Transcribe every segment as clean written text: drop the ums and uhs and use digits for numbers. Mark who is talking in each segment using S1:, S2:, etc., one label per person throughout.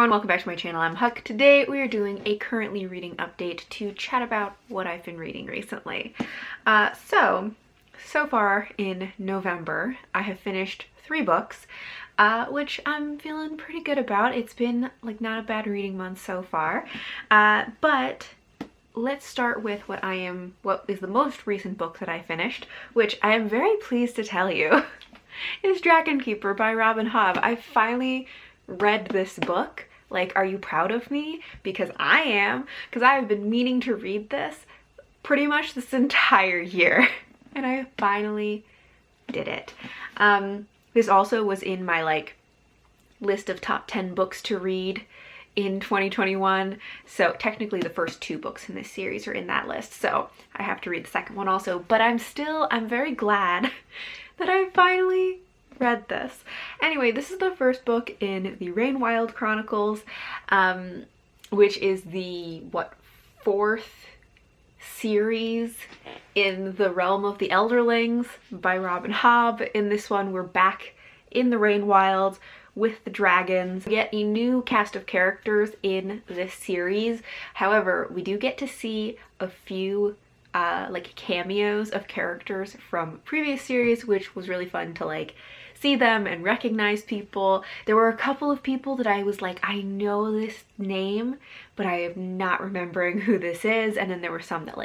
S1: everyone, welcome back to my channel. I'm Huck. Today we are doing a currently reading update to chat about what I've been reading recently. So far in November, I have finished 3 books, which I'm feeling pretty good about. It's been like not a bad reading month so far, but let's start with what is the most recent book that I finished, which I am very pleased to tell you is Dragon Keeper by Robin Hobb. I finally read this book. Like, are you proud of me? Because I am, because I have been meaning to read this pretty much this entire year and I finally did it. This also was in my list of top 10 books to read in 2021, so technically the first 2 books in this series are in that list, so I have to read the second one also, but I'm very glad that I finally read this. Anyway, this is the first book in the Rainwild Chronicles, which is the 4th series in the realm of the Elderlings by Robin Hobb. In this one, we're back in the Rainwilds with the dragons. We get a new cast of characters in this series. However, we do get to see a few cameos of characters from previous series, which was really fun to see them and recognize people. There were a couple of people that I was like, I know this name, but I am not remembering who this is. And then there were some that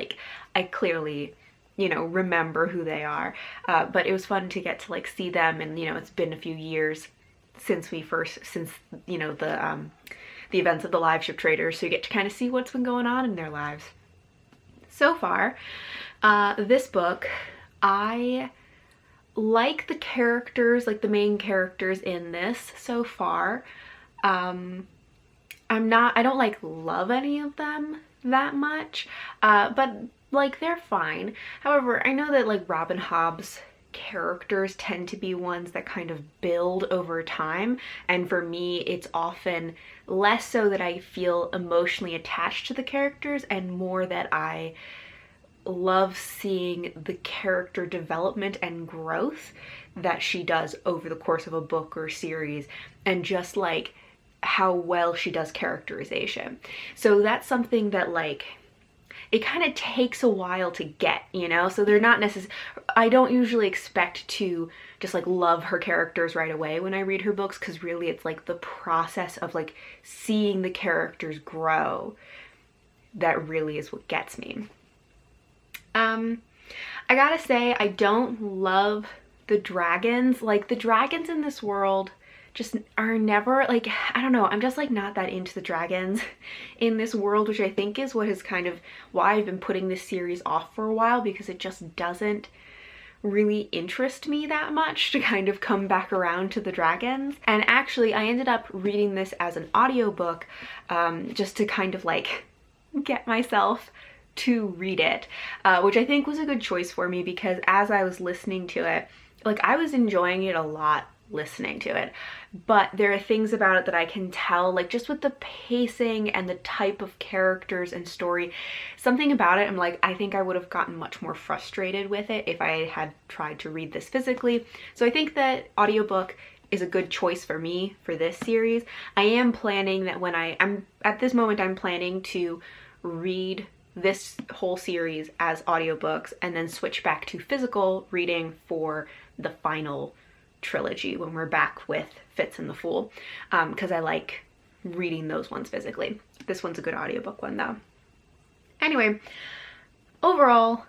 S1: I clearly, remember who they are. But it was fun to get to see them, and it's been a few years since the events of the Live Ship Traders, so you get to kind of see what's been going on in their lives. So far, this book, I like the characters, the main characters in this so far. I don't love any of them that much, but they're fine. However, I know that Robin Hobb's characters tend to be ones that kind of build over time, and for me it's often less so that I feel emotionally attached to the characters and more that I love seeing the character development and growth that she does over the course of a book or series, and just how well she does characterization. So that's something that it kind of takes a while to get, so they're not necessarily, I don't usually expect to just love her characters right away when I read her books, because really it's the process of seeing the characters grow that really is what gets me. I gotta say, I don't love the dragons. The dragons in this world just are never, I don't know, I'm just not that into the dragons in this world, which I think is what is kind of why I've been putting this series off for a while, because it just doesn't really interest me that much to kind of come back around to the dragons. And actually I ended up reading this as an audiobook, just to kind of get myself to read it, which I think was a good choice for me, because as I was listening to it, I was enjoying it a lot listening to it, but there are things about it that I can tell, just with the pacing and the type of characters and story, something about it, I'm I think I would have gotten much more frustrated with it if I had tried to read this physically. So I think that audiobook is a good choice for me for this series. I am planning that when I'm at this moment, I'm planning to read this whole series as audiobooks and then switch back to physical reading for the final trilogy when we're back with Fitz and the Fool, because I like reading those ones physically. This one's a good audiobook one though. Anyway, overall,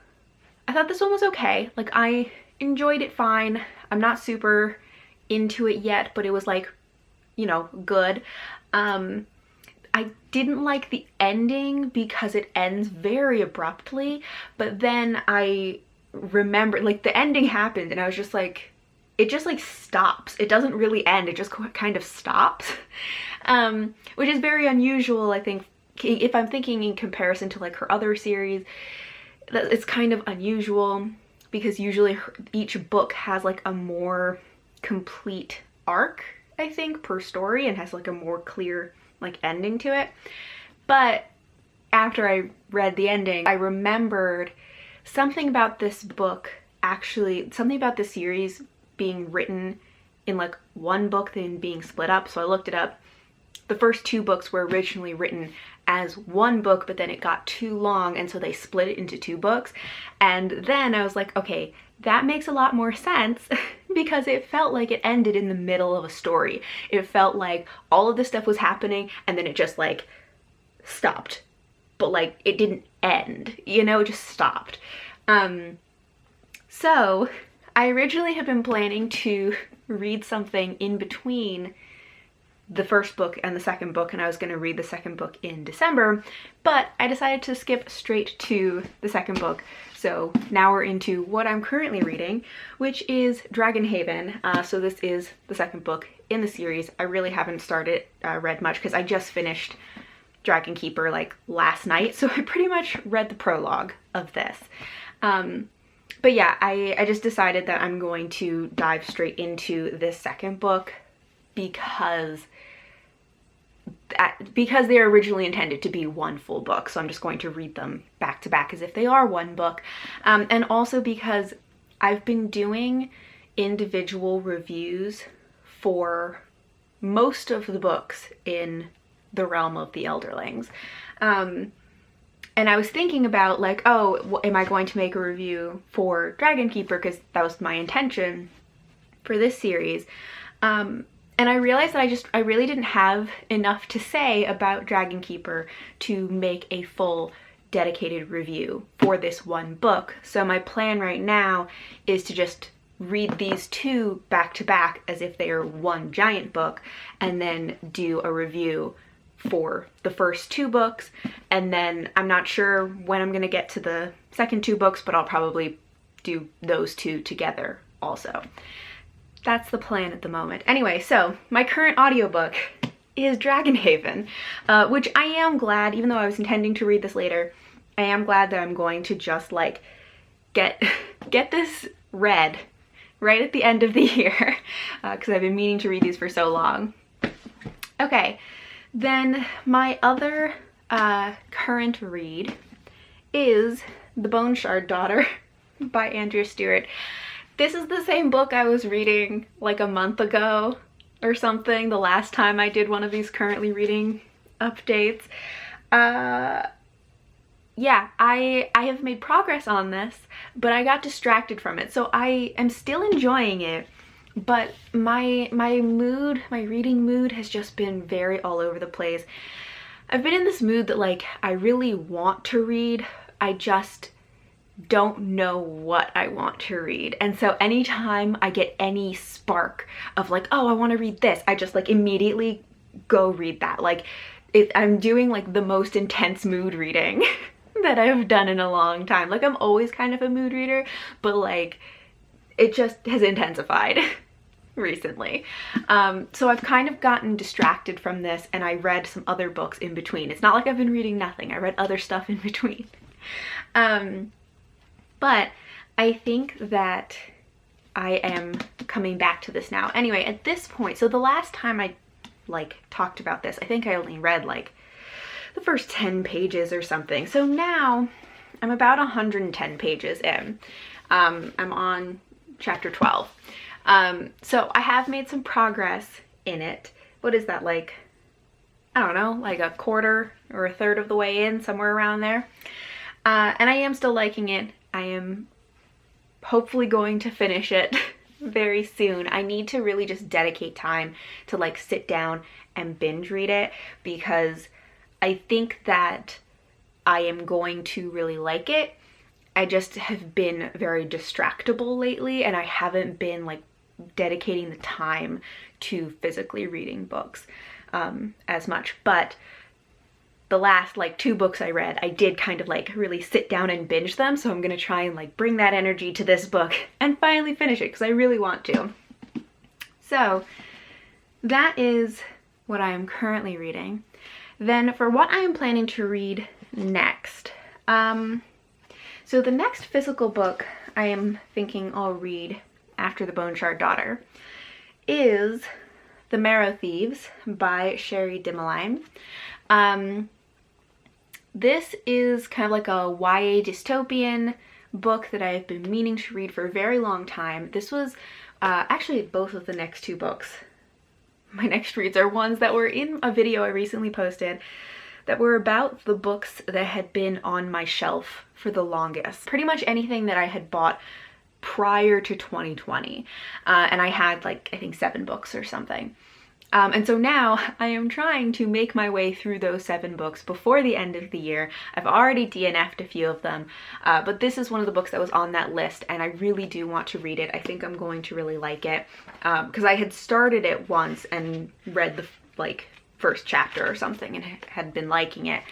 S1: I thought this one was okay. I enjoyed it fine. I'm not super into it yet, but it was good. I didn't like the ending because it ends very abruptly, but then I remember the ending happened and I was just it just stops. It doesn't really end, it just kind of stops, which is very unusual. I think if I'm thinking in comparison to her other series, it's kind of unusual, because usually each book has a more complete arc, I think, per story, and has a more clear ending to it. But after I read the ending, I remembered something about this book, actually something about this series being written in one book then being split up. So I looked it up, the first two books were originally written as one book, but then it got too long, and so they split it into two books. And then I was like, okay, that makes a lot more sense because it felt like it ended in the middle of a story. It felt like all of this stuff was happening and then it just like stopped. But like it didn't end, you know, it just stopped. So I originally had been planning to read something in between the first book and the second book, and I was going to read the second book in December, but I decided to skip straight to the second book. So now we're into what I'm currently reading, which is Dragonhaven. So this is the second book in the series. I really haven't read much because I just finished Dragon Keeper like last night, so I pretty much read the prologue of this. But yeah, I just decided that I'm going to dive straight into this second book because they're originally intended to be one full book, so I'm just going to read them back to back as if they are one book. And also because I've been doing individual reviews for most of the books in the realm of the Elderlings. And I was thinking about like, oh, am I going to make a review for Dragon Keeper, because that was my intention for this series. And I realized that I really didn't have enough to say about Dragon Keeper to make a full dedicated review for this one book. So my plan right now is to just read these two back to back as if they are one giant book, and then do a review for the first two books. And then I'm not sure when I'm gonna get to the second two books, but I'll probably do those two together also. That's the plan at the moment. Anyway, so my current audiobook is Dragonhaven, which I am glad, even though I was intending to read this later, I am glad that I'm going to just like get this read right at the end of the year, because I've been meaning to read these for so long. Okay, then my other current read is The Bone Shard Daughter by Andrea Stewart. This is the same book I was reading like a month ago or something, the last time I did one of these currently reading updates. Yeah, I have made progress on this, but I got distracted from it. So I am still enjoying it, but my reading mood has just been very all over the place. I've been in this mood that like I really want to read, I just don't know what I want to read. And so anytime I get any spark of like, oh, I want to read this, I just like immediately go read that. Like I'm doing like the most intense mood reading that I've done in a long time. Like I'm always kind of a mood reader, but like it just has intensified recently. So I've kind of gotten distracted from this, and I read some other books in between. It's not like I've been reading nothing. I read other stuff in between. But I think that I am coming back to this now. Anyway, at this point, so the last time I like talked about this, I think I only read like the first 10 pages or something. So now I'm about 110 pages in. I'm on chapter 12. So I have made some progress in it. What is that, like, I don't know, like a quarter or a third of the way in, somewhere around there. And I am still liking it. I am hopefully going to finish it very soon. I need to really just dedicate time to like sit down and binge read it, because I think that I am going to really like it. I just have been very distractible lately, and I haven't been like dedicating the time to physically reading books as much. But the last like two books I read, I did kind of like really sit down and binge them. So I'm gonna try and like bring that energy to this book and finally finish it, because I really want to. So that is what I am currently reading. Then for what I am planning to read next, so the next physical book I am thinking I'll read after The Bone Shard Daughter is The Marrow Thieves by Sherry Dimeline. This is kind of like a YA dystopian book that I've been meaning to read for a very long time. This was actually both of the next two books my next reads are ones that were in a video I recently posted that were about the books that had been on my shelf for the longest. Pretty much anything that I had bought prior to 2020. And I had like, I think 7 books or something. And so now I am trying to make my way through those 7 books before the end of the year. I've already DNF'd a few of them, but this is one of the books that was on that list and I really do want to read it. I think I'm going to really like it because I had started it once and read the first chapter or something and had been liking it.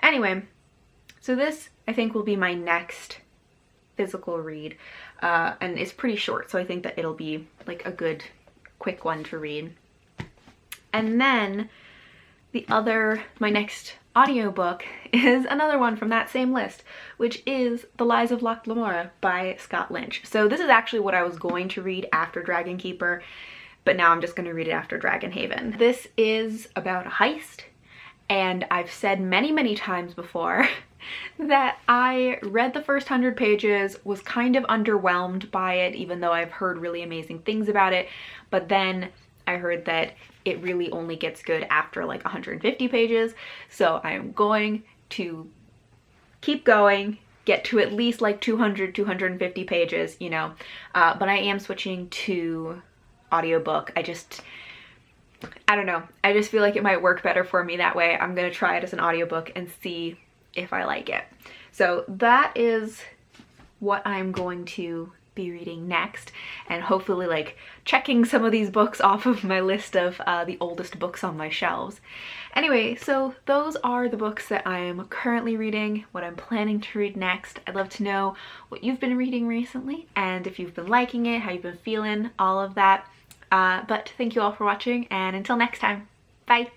S1: Anyway, so this I think will be my next physical read and it's pretty short, so I think that it'll be like a good quick one to read. And then my next audiobook is another one from that same list, which is The Lies of Locke Lamora by Scott Lynch. So this is actually what I was going to read after Dragon Keeper, but now I'm just going to read it after Dragon Haven. This is about a heist, and I've said many, many times before that I read the first 100 pages, was kind of underwhelmed by it, even though I've heard really amazing things about it, but then I heard that it really only gets good after like 150 pages. So I'm going to keep going, get to at least like 200, 250 pages, you know, but I am switching to audiobook. I don't know. I just feel like it might work better for me that way. I'm going to try it as an audiobook and see if I like it. So that is what I'm going to be reading next, and hopefully like checking some of these books off of my list of the oldest books on my shelves. Anyway, so those are the books that I am currently reading, what I'm planning to read next. I'd love to know what you've been reading recently and if you've been liking it, how you've been feeling, all of that. But thank you all for watching, and until next time, bye!